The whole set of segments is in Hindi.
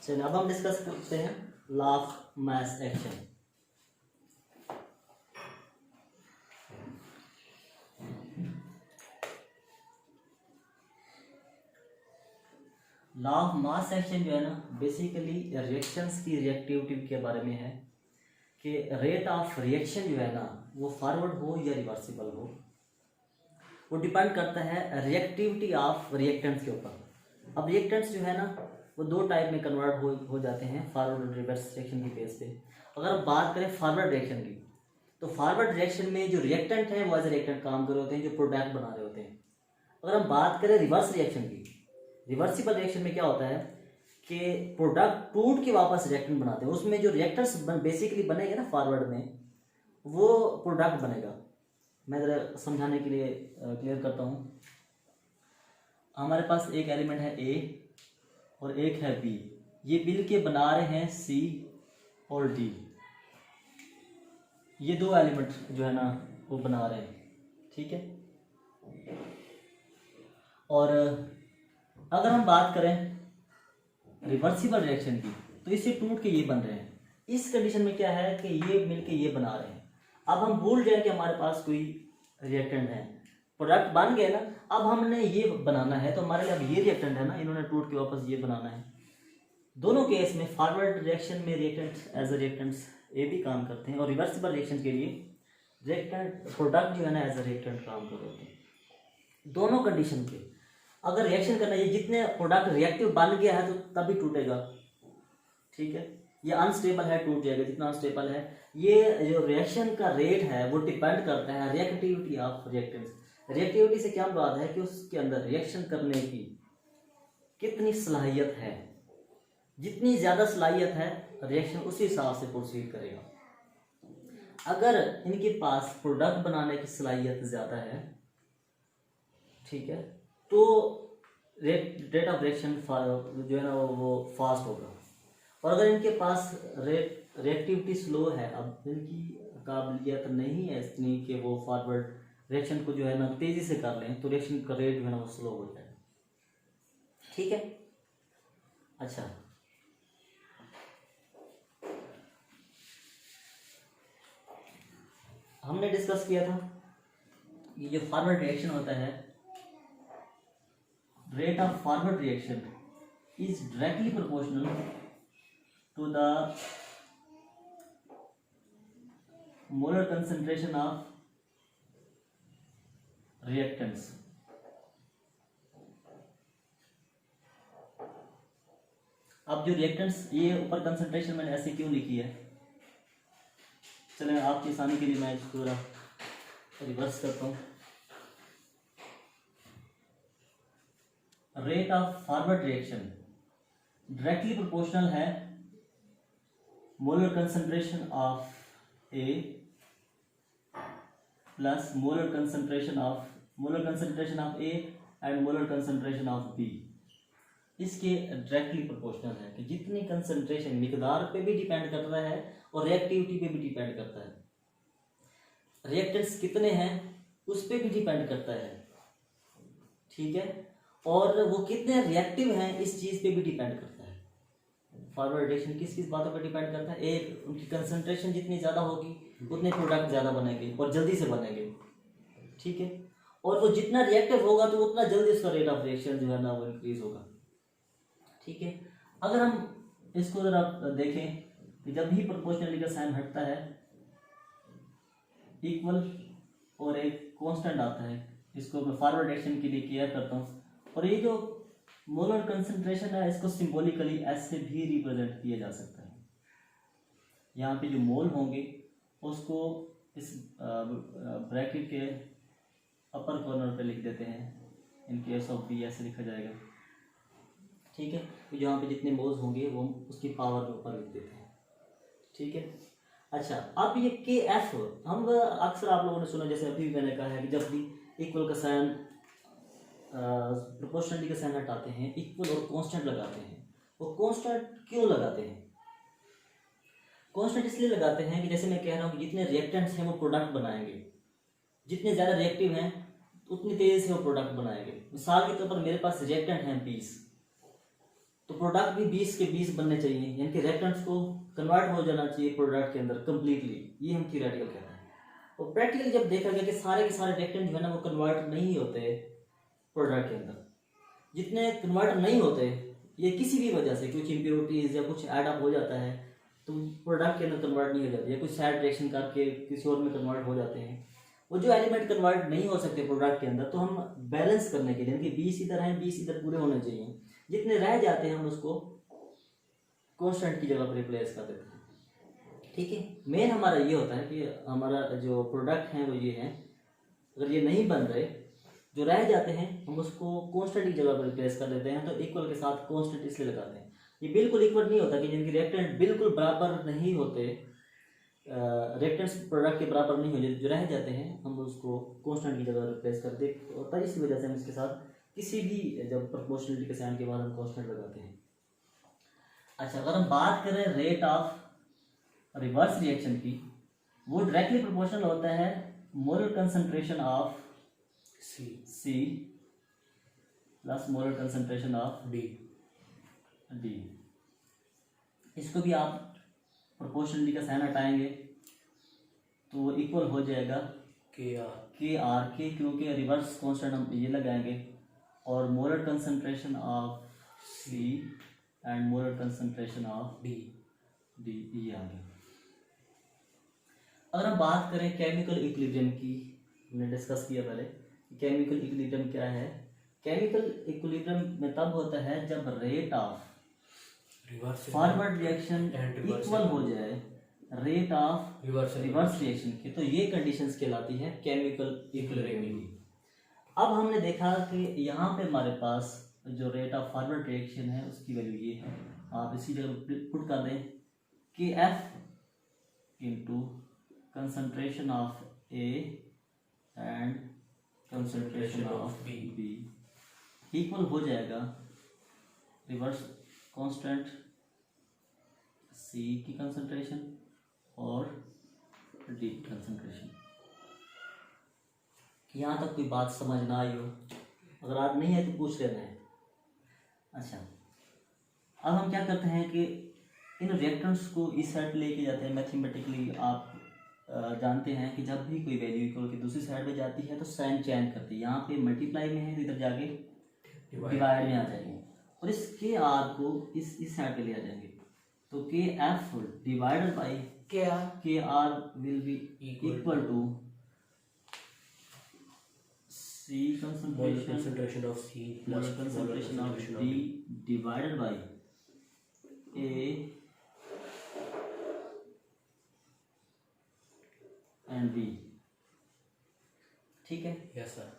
चलिए अब हम डिस्कस करते हैं law of mass action. Law of mass action जो है ना बेसिकली रिएक्शंस की रिएक्टिविटी के बारे में है कि रेट ऑफ रिएक्शन जो है ना वो फॉरवर्ड हो या रिवर्सिबल हो, वो डिपेंड करता है रिएक्टिविटी ऑफ रिएक्टेंट्स के ऊपर। अब रिएक्टेंट्स जो है ना वो दो टाइप में कन्वर्ट हो जाते हैं फॉरवर्ड और रिवर्स रिएक्शन की बेस पे। अगर हम बात करें फॉरवर्ड रिएक्शन की तो फॉरवर्ड रिएक्शन में जो रिएक्टेंट हैं वो एज ए रिएक्टेंट काम कर रहे होते हैं, जो प्रोडक्ट बना रहे होते हैं। अगर हम बात करें रिवर्स रिएक्शन की, रिवर्सिबल रिएक्शन में क्या होता है कि प्रोडक्ट टूट के वापस रिएक्टेंट बनाते हैं, उसमें जो रिएक्टर्स बेसिकली बनेंगे ना फॉरवर्ड में वो प्रोडक्ट बनेगा। मैं ज़रा समझाने के लिए क्लियर करता हूँ। हमारे पास एक एलिमेंट है ए और एक है बी, ये मिल के बना रहे हैं सी और डी। ये दो एलिमेंट जो है ना वो बना रहे हैं, ठीक है। और अगर हम बात करें रिवर्सिबल रिएक्शन की तो इससे टूट के ये बन रहे हैं। इस कंडीशन में क्या है कि ये मिलके ये बना रहे हैं। अब हम भूल जाए कि हमारे पास कोई रिएक्टेंट है, प्रोडक्ट बन गए ना, अब हमने ये बनाना है तो हमारे लिए अब ये रिएक्टेंट है ना, इन्होंने टूट के वापस ये बनाना है। दोनों केस में फॉरवर्ड रिएक्शन में रिएक्टेंट्स एज ए रिएक्टेंट्स ए भी काम करते हैं और रिवर्सिबल रिएक्शन के लिए रिएक्टेंट प्रोडक्ट जो है ना एज ए रिएक्टेंट काम कर रहे हैं। दोनों कंडीशन पे अगर रिएक्शन करना, ये जितने प्रोडक्ट रिएक्टिव बन गया है तो तभी टूटेगा, ठीक है। ये अनस्टेबल है, टूट जाएगा। जितना अनस्टेबल है, ये जो रिएक्शन का रेट है वो डिपेंड करता है रिएक्टिविटी ऑफ रिएक्टेंट्स। रिएक्टिविटी से क्या बात है कि उसके अंदर रिएक्शन करने की कितनी सलाहियत है। जितनी ज़्यादा सलाहियत है रिएक्शन उसी हिसाब से प्रोसीड करेगा। अगर इनके पास प्रोडक्ट बनाने की सलाहियत ज़्यादा है, ठीक है, तो रेट ऑफ रिएक्शन जो है ना वो फास्ट होगा। और अगर इनके पास रिएक्टिविटी स्लो है, अब इनकी काबिलियत नहीं है इतनी कि वो फॉरवर्ड रिएक्शन को जो है ना तेज़ी से कर लें, तो रिएक्शन का रेट जो है ना वो स्लो हो जाएगा, ठीक है। अच्छा, हमने डिस्कस किया था ये जो फॉरवर्ड रिएक्शन होता है, rate of forward reaction is directly proportional to the molar concentration of reactants. अब जो रिएक्टेंट्स, ये ऊपर कंसंट्रेशन मैंने ऐसे क्यों लिखी है, चलें आपकी आसानी के लिए मैं इसको पूरा रिवर्स करता हूँ। Rate of forward reaction directly proportional है molar concentration of A plus molar concentration of A and molar concentration of B. इसके डायरेक्टली प्रोपोर्शनल है कि जितनी कंसंट्रेशन मिकदार पे भी डिपेंड करता है और रिएक्टिविटी पे भी डिपेंड करता है। रिएक्टेंट्स कितने हैं उस पे भी डिपेंड करता है, ठीक है। और वो कितने रिएक्टिव हैं इस चीज़ पे भी डिपेंड करता है। फॉरवर्ड रिएक्शन किस किस बातों पे डिपेंड करता है, एक उनकी कंसंट्रेशन जितनी ज़्यादा होगी उतने प्रोडक्ट ज़्यादा बनेंगे और जल्दी से बनेंगे, ठीक है। और वो जितना रिएक्टिव होगा तो उतना जल्दी उसका रेट ऑफ रिएक्शन जो है ना वो इंक्रीज होगा, ठीक है। अगर हम इसको जरा देखें कि जब भी प्रोपोर्शनलिटी का साइन हटता है, इक्वल और एक कांस्टेंट आता है, इसको मैं फॉरवर्ड रिएक्शन के लिए केयर करता हूँ। और ये जो मोलर कंसंट्रेशन है इसको सिंबॉलिकली ऐसे भी रिप्रेजेंट किया जा सकता है। यहाँ पे जो मोल होंगे उसको इस ब्रैकेट के अपर कॉर्नर पे लिख देते हैं, इन केस ऑफ बी ऐसे लिखा जाएगा, ठीक है। तो यहाँ पे जितने मोल्स होंगे वो उसकी पावर के ऊपर लिख देते हैं, ठीक है। अच्छा, अब ये के एफ हम अक्सर आप लोगों ने सुना, जैसे अभी भी मैंने कहा है कि जब भी इक्वल का साइन प्रोपोर्शनलिटी का साइन हटाते हैं, इक्वल और कांस्टेंट लगाते हैं। वो कांस्टेंट क्यों लगाते हैं? कांस्टेंट इसलिए लगाते हैं कि जैसे मैं कह रहा हूँ कि जितने रिएक्टेंट्स हैं वो प्रोडक्ट बनाएंगे, जितने ज़्यादा रिएक्टिव हैं उतनी तेज़ी से वो प्रोडक्ट बनाएंगे। मिसाल के तौर पर मेरे पास रिएक्टेंट हैं 20, तो प्रोडक्ट भी 20 के 20 बनने चाहिए, यानी कि रिएक्टेंट्स को कन्वर्ट हो जाना चाहिए प्रोडक्ट के अंदर कम्प्लीटली। ये हम थियोरेटिकल कहते हैं। और प्रैक्टिकली जब देखा गया कि सारे के सारे रिएक्टेंट जो है ना वो कन्वर्ट नहीं होते प्रोडक्ट के अंदर, जितने कन्वर्ट नहीं होते ये किसी भी वजह से कुछ इम्प्योरिटीज या कुछ ऐड अप हो जाता है तो प्रोडक्ट के अंदर कन्वर्ट नहीं हो जाती, या कुछ साइड रिएक्शन करके किसी और में कन्वर्ट हो जाते हैं। वो जो एलिमेंट कन्वर्ट नहीं हो सकते प्रोडक्ट के अंदर, तो हम बैलेंस करने के लिए कि 20 इधर हैं 20 इधर पूरे होने चाहिए, जितने रह जाते हैं हम उसको कांस्टेंट की जगह पर रिप्लेस कर देते हैं। ठीक है, मेन हमारा ये होता है कि हमारा जो प्रोडक्ट है वो ये है, अगर ये नहीं बन रहे जो रह जाते हैं हम उसको कांस्टेंट की जगह पर रिप्लेस कर देते हैं। तो इक्वल के साथ कांस्टेंट इसलिए लगाते हैं। ये बिल्कुल इक्वल नहीं होता कि जिनके रिएक्टेंट बिल्कुल बराबर नहीं होते, रिएक्टेंट्स प्रोडक्ट के बराबर नहीं होते, जो रह जाते हैं हम उसको कांस्टेंट की जगह रिप्लेस कर दे होता है। इसी वजह से हम इसके साथ किसी भी जब प्रोपोर्शनलिटी के साइन के बाद हम कांस्टेंट लगाते हैं। अच्छा, अगर हम बात करें रेट ऑफ रिवर्स रिएक्शन की, वो डायरेक्टली प्रोपोर्शनल होता है molar concentration of C plus molar concentration of D। इसको भी आप प्रोपोर्शनली का साइन हटाएंगे तो इक्वल हो जाएगा KR के, क्योंकि रिवर्स कांस्टेंट हम ये लगाएंगे, और molar concentration of C and molar concentration of D ये आ गया। अगर हम बात करें केमिकल इक्विलिब्रियम की, हमने डिस्कस किया पहले केमिकल इक्विलिब्रियम क्या है। केमिकल इक्विलिब्रियम में तब होता है जब rate of forward reaction equal हो जाए रेट ऑफ रिवर्स रिएक्शन की, तो ये कंडीशंस कहलाती है केमिकल इक्विलिब्रियम की। अब हमने देखा कि यहाँ पे हमारे पास जो रेट ऑफ फॉरवर्ड रिएक्शन है उसकी वैल्यू ये है, आप इसी जगह पुट कर दें कि F into concentration of A and concentration of B equal हो जाएगा रिवर्स कांस्टेंट C की कंसंट्रेशन और D कंसंट्रेशन। यहाँ तक कोई बात समझ ना आई हो, अगर आज नहीं है तो पूछ लेना है। अच्छा, अब हम क्या करते हैं कि इन रिएक्टेंट्स को इस साइड लेके जाते हैं मैथमेटिकली। आप जानते हैं कि जब भी कोई वैल्यू इक्वल की दूसरी साइड में जाती है तो साइन चेंज करती है। यहाँ पे मल्टीप्लाई में है तो इधर जाके डिवाइड में आ जाएंगे, और इस के आर को इस साइड पे ले आ जाएंगे। तो K f divided by K r will be equal to C concentration of C plus concentration of D divided by A and B। ठीक है? Yes sir.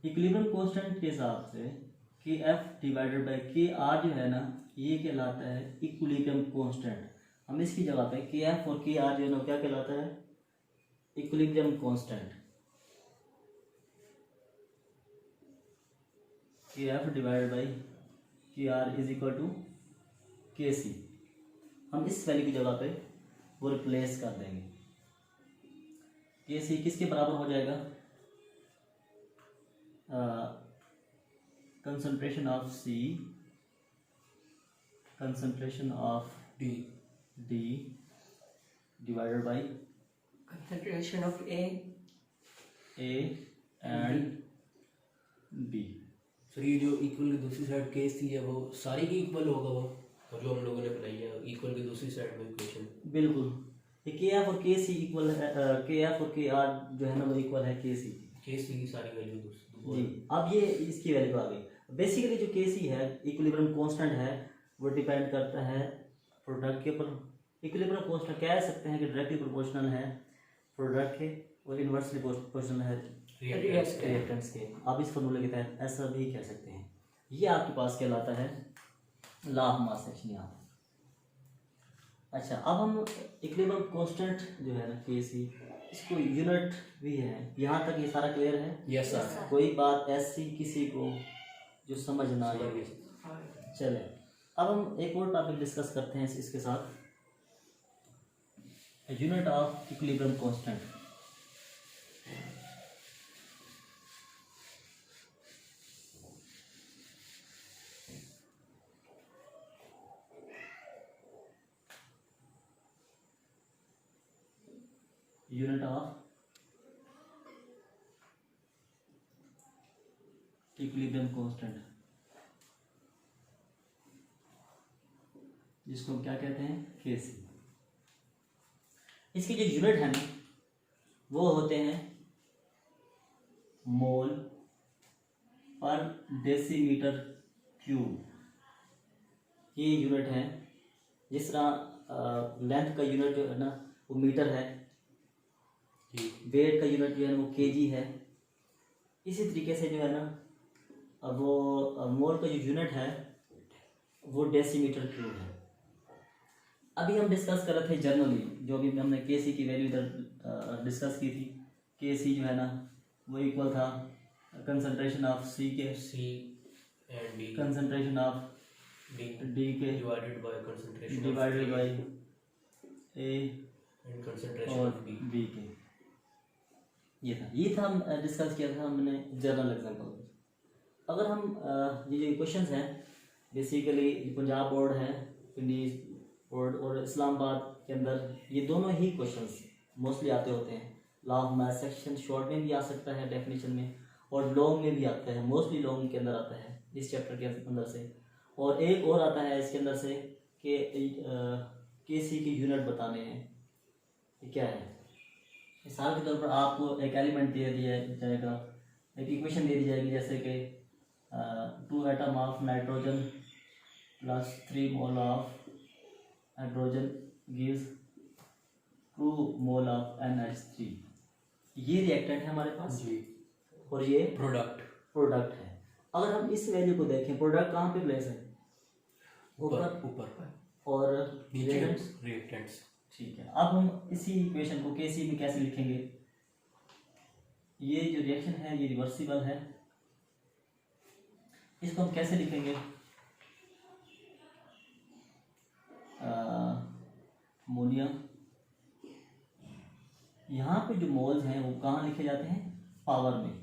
इक्विलिब्रियम कांस्टेंट के हिसाब से के f divided by K are जो है ना, ये कहलाता है इक्विलिब्रियम कांस्टेंट। हम इसकी जगह पे के एफ और के आर जो है ना क्या कहलाता है, इक्विलिब्रियम कांस्टेंट। के f divided by K are is equal to के सी। हम इस वैल्यू की जगह पे वो रिप्लेस कर देंगे। के सी किसके बराबर हो जाएगा, concentration of C concentration of D divided by concentration of A and B। Sir ये जो इक्वल की दूसरी साइड केस थी है वो सारी की इक्वल होगा वो, और जो हम लोगों ने बनाई है इक्वल की दूसरी साइड में इक्वेशन। बिल्कुल, ये के एफ और के सी इक्वल है, के एफ और के आर जो है ना वो इक्वल है के सी की सारी वैल्यू जी। अब ये इसकी वैल्यू आ गई। बेसिकली जो के सी है इक्विलिब्रियम कांस्टेंट है, वो डिपेंड करता है प्रोडक्ट के ऊपर। इक्विलिब्रियम कांस्टेंट कह सकते हैं कि डायरेक्टली प्रोपोर्शनल है प्रोडक्ट के और इनवर्सली प्रोपोर्शनल है रिएक्टेंट्स के। आप इस फॉर्मूले के तहत ऐसा भी कह सकते हैं। ये आपके पास कहलाता है लॉ ऑफ मास एक्शन यहाँ पे। अच्छा, अब हम इक्विलिब्रियम कांस्टेंट जो है ना के सी, इसको यूनिट भी है। यहाँ तक ये सारा क्लियर है? Yes sir. कोई बात ऐसी किसी को जो समझ ना आए? चले, अब हम एक और टॉपिक डिस्कस करते हैं इसके साथ, unit of equilibrium constant. Unit of equilibrium constant, जिसको हम क्या कहते हैं, केसी। इसके जो यूनिट है ना वो होते हैं मोल पर डेसीमीटर क्यूब, ये यूनिट है। जिस तरह लेंथ का यूनिट जो है ना वो मीटर है, जी वेट का यूनिट जो है वो केजी है, इसी तरीके से जो है ना वो मोल का जो यूनिट है वो डेसीमीटर क्यूब है। अभी हम डिस्कस कर रहे थे जनरली, जो भी हमने केसी की वैल्यू इधर डिस्कस की थी। केसी जो है ना वो इक्वल था कंसंट्रेशन ऑफ सी के, C and D concentration of D D के divided by concentration divided by A and concentration और ऑफ बी। बी के। ये था हम डिस्कस किया था हमने जनरल एग्जाम्पल। अगर हम ये जो क्वेश्चंस हैं बेसिकली पंजाब बोर्ड है, पिंडी बोर्ड और इस्लामाबाद के अंदर, ये दोनों ही क्वेश्चंस मोस्टली आते होते हैं। Law of math section short में भी आ सकता है डेफिनेशन में, और लॉन्ग में भी आता है, मोस्टली लॉन्ग के अंदर आता है इस चैप्टर के अंदर से। और एक और आता है इसके अंदर से कि केसी की यूनिट बताने हैं, ये क्या है। मिसाल के तौर पर आपको एक एलिमेंट दे दिया जाएगा, एक इक्वेशन दे दी जाएगी जैसे कि 2 atom of nitrogen plus 3 mole of hydrogen gives 2 mole of NH3। ये रिएक्टेंट है हमारे पास जी और ये प्रोडक्ट है। अगर हम इस वैल्यू को देखें, प्रोडक्ट कहाँ पे प्लेस है, ऊपर और नीचे रिएक्टेंट्स, रिएक्टेंट्स। ठीक है। अब हम इसी इक्वेशन को केसी में कैसे लिखेंगे, ये जो रिएक्शन है ये रिवर्सिबल है, इसको हम कैसे लिखेंगे, अमोनिया। यहाँ पे जो मोल्स हैं वो कहाँ लिखे जाते हैं, पावर में।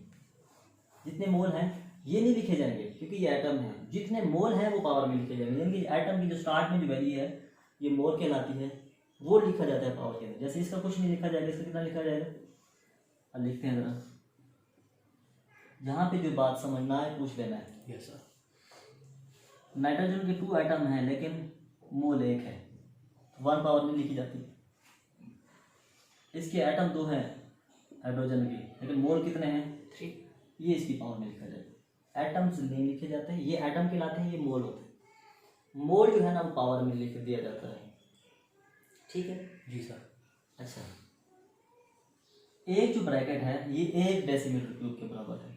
जितने मोल हैं ये नहीं लिखे जाएंगे क्योंकि ये एटम है, जितने मोल हैं वो पावर में लिखे जाएंगे। यानी कि एटम की जो स्टार्ट में जो वैल्यू है ये मोल कहलाती है, वो लिखा जाता है पावर के अंदर। जैसे इसका कुछ नहीं लिखा जाएगा, इसका कितना लिखा जाएगा, अब लिखते हैं जरा। यहाँ पे जो बात समझना है पूछ लेना है। Yes sir. नाइट्रोजन के 2 एटम हैं लेकिन मोल 1 है, 1 पावर में लिखी जाती है। इसके एटम 2 हैं हाइड्रोजन के, लेकिन मोल कितने हैं, 3। ये इसकी पावर में लिखा जाएगा। एटम्स नहीं लिखे जाते हैं, ये एटम कहलाते हैं, ये मोल होते हैं। मोल जो है ना वो पावर में लिख दिया जाता है, ठीक है जी सर। अच्छा, एक जो ब्रैकेट है ये 1 डेसीमीटर क्यूब के बराबर है,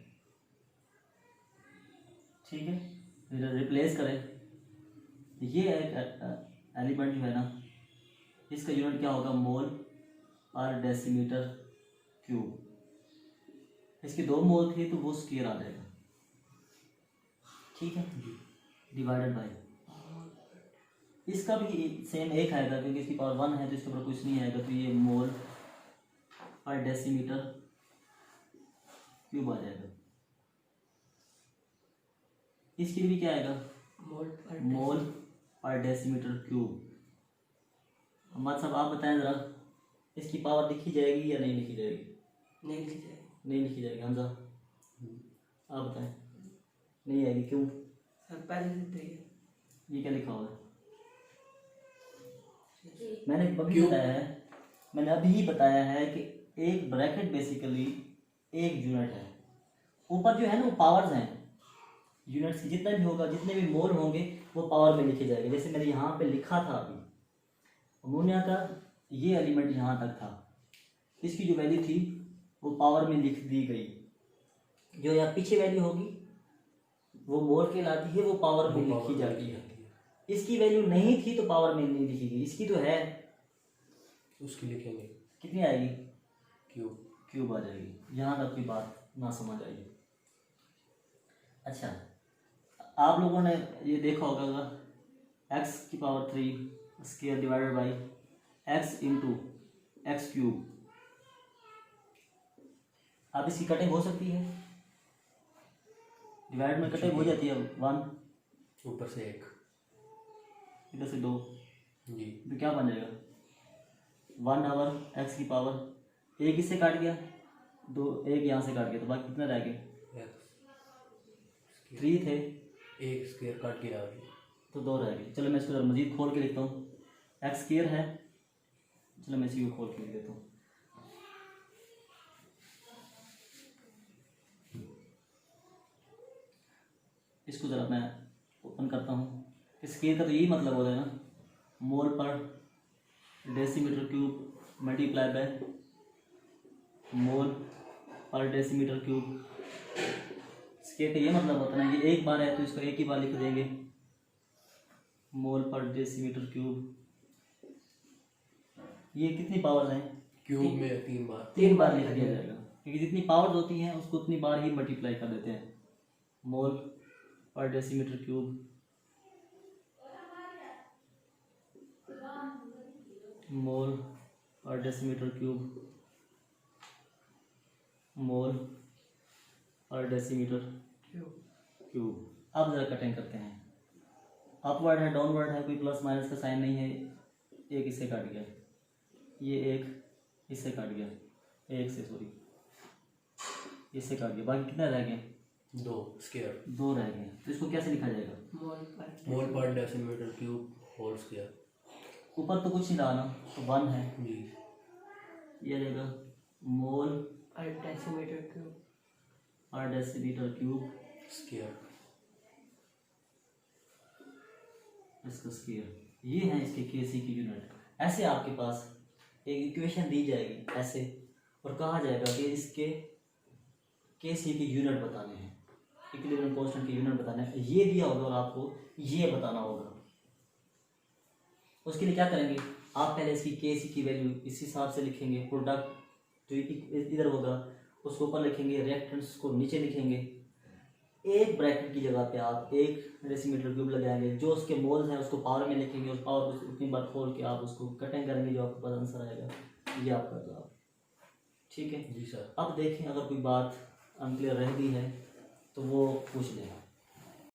ठीक है। फिर रिप्लेस करें, ये एक एलिमेंट जो है ना इसका यूनिट क्या होगा, मोल पर डेसीमीटर क्यूब। इसके 2 मोल थे तो वो स्क्वायर आ जाएगा, ठीक है, डिवाइडेड बाय इसका भी सेम 1 आएगा क्योंकि इसकी पावर 1 है तो इसके ऊपर कुछ नहीं आएगा, तो ये मोल पर डेसीमीटर क्यूब आ जाएगा। इसके लिए भी क्या आएगा, मोल पर डेसीमीटर क्यूब। हमारे साहब आप बताएं ज़रा, इसकी पावर लिखी जाएगी या नहीं लिखी जाएगी, नहीं लिखी जाएगी। नहीं लिखी जाएगी। हमजा आप बताएं, नहीं आएगी, क्यों, सर पहले से तो ये क्या लिखा हुआ है, मैंने अभी क्यों? बताया है, मैंने अभी ही बताया है कि एक ब्रैकेट बेसिकली एक यूनिट है। ऊपर जो है ना वो पावर्स हैं, यूनिट्स की जितना भी होगा, जितने भी मोल होंगे वो पावर में लिखे जाएंगे। जैसे मैंने यहाँ पे लिखा था अभी, अमोनिया का ये एलिमेंट यहाँ तक था, इसकी जो वैल्यू थी वो पावर में लिख दी गई। जो यहाँ पीछे वैल्यू होगी वो मोल कहलाती है, वो पावर में लिखी जाती है। इसकी वैल्यू नहीं थी तो पावर में नहीं लिखी गई, इसकी तो है, उसकी लिखेंगे कितनी आएगी, क्यूब। क्यूब आ जाएगी। यहाँ तक की बात ना समझ आई। अच्छा, आप लोगों ने ये देखा होगा x की power 3 square divided by x into x cube. अब इसकी कटिंग हो सकती है, डिवाइड में कटिंग हो जाती है, 1 ऊपर से 1, इधर से 2, जी तो क्या बन जाएगा, 1 ओवर एक्स की पावर एक इससे काट गया, दो एक यहाँ से काट गया, तो बाकी कितने रह गए? एक्स 3 थे एक स्क्वायर काट के आ गया। तो 2 रह गए। चलो मैं इसको जरा मजीद खोल के लिखता हूँ। एक्स स्क्वायर है, चलो मैं इसी को खोल के लिख देता हूँ। इसको जरा मैं ओपन करता हूँ। स्क्वायर का तो यही मतलब होता है ना, मोल पर decimetre cube multiply by mole पर डेसीमीटर क्यूब। स्क्वायर का ये मतलब होता है ना, ये एक बार है तो इसको एक ही बार लिख देंगे, मोल पर डेसीमीटर क्यूब। ये कितनी पावर्स हैं? क्यूब में 3 बार। 3 बार लिख दिया जाएगा, क्योंकि जितनी पावर्स होती हैं उसको उतनी बार ही मल्टीप्लाई कर देते हैं। मोल पर डेसीमीटर क्यूब, मोल पर डेसीमीटर क्यूब, मोल पर डेसीमीटर क्यूब। अब जरा कटिंग करते हैं। अपवर्ड है, डाउनवर्ड है, कोई प्लस माइनस का साइन नहीं है। एक इससे काट गया, ये एक इससे काट गया, एक से सॉरी इससे काट गया, बाकी कितना रह गए? 2 स्क्वायर। 2 रह गए। तो इसको कैसे लिखा जाएगा? मोल पर डेसीमीटर क्यूब होल स्क्वायर। ऊपर तो कुछ नहीं रहा ना, तो 1 है, जी। ये रहेगा मोल और डेसीमीटर क्यूब पर डेसीमीटर क्यूब स्क्वायर। इसका स्क्वायर। ये है इसके केसी की यूनिट। ऐसे आपके पास एक इक्वेशन दी जाएगी ऐसे, और कहा जाएगा कि इसके केसी की यूनिट बताने हैं, इक्विलिब्रियम कांस्टेंट की यूनिट बताने हैं। ये दिया होगा और आपको ये बताना होगा। उसके लिए क्या करेंगे, आप पहले इसकी केसी की वैल्यू इस हिसाब से लिखेंगे। प्रोडक्ट जो इधर होगा उसको ऊपर लिखेंगे, रिएक्टेंट्स को नीचे लिखेंगे। एक ब्रैकेट की जगह पे आप एक डेसीमीटर क्यूब लगाएंगे, जो उसके मोल्स हैं उसको पावर में लिखेंगे, उस पावर को उतनी बार खोल के आप उसको कटिंग करेंगे, जो आपके पास आंसर आएगा। ये आपका जवाब। ठीक है जी सर। अब देखें, अगर कोई बात अनक्लियर रह गई है तो वो पूछ लें।